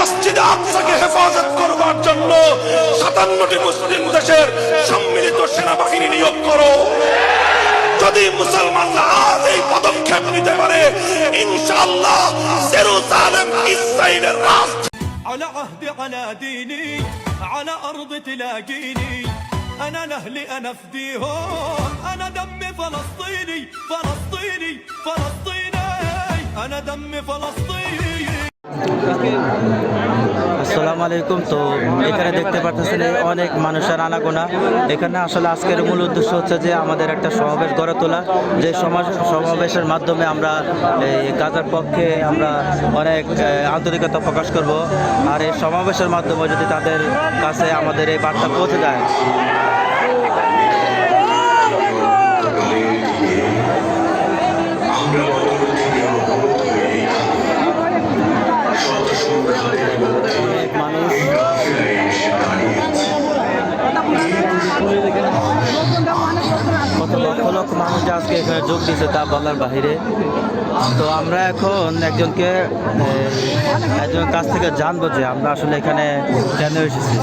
মসজিদে আকসাকে হেফাজত করবার জন্য 57টি মুসলিম দেশের সম্মিলিত সেনাবাহিনী নিয়োগ করো। যদি মুসলমানরা আজ এই পদক্ষেপ নিতে পারে, ইনশাআল্লাহ জেরুজালেম ইসরায়েলের রাষ্ট্র। على عهدي على ديني على أرض تلاقيني أنا لأهلي أنا فديهم أنا دمي فلسطيني فلسطيني فلسطيني أنا دمي فلسطيني। আসসালামু আলাইকুম। তো এখানে দেখতে পাচ্ছেন অনেক মানুষের আনাগোনা। এখানে আসলে আজকের মূল উদ্দেশ্য হচ্ছে যে আমাদের একটা সমাবেশ গড়ে তোলা, যে সমাবেশের মাধ্যমে আমরা এই গাজার পক্ষে আমরা অনেক আন্তরিকতা প্রকাশ করব। আর এই সমাবেশের মাধ্যমে যদি তাদের কাছে আমাদের এই বার্তা পৌঁছে যায়, কত লক্ষ লক্ষ মানুষ আজকে এখানে যোগ দিয়েছে তা বলার বাহিরে। তো আমরা এখন একজন কাছ থেকে জানবো যে আমরা আসলে এখানে কেন এসেছি।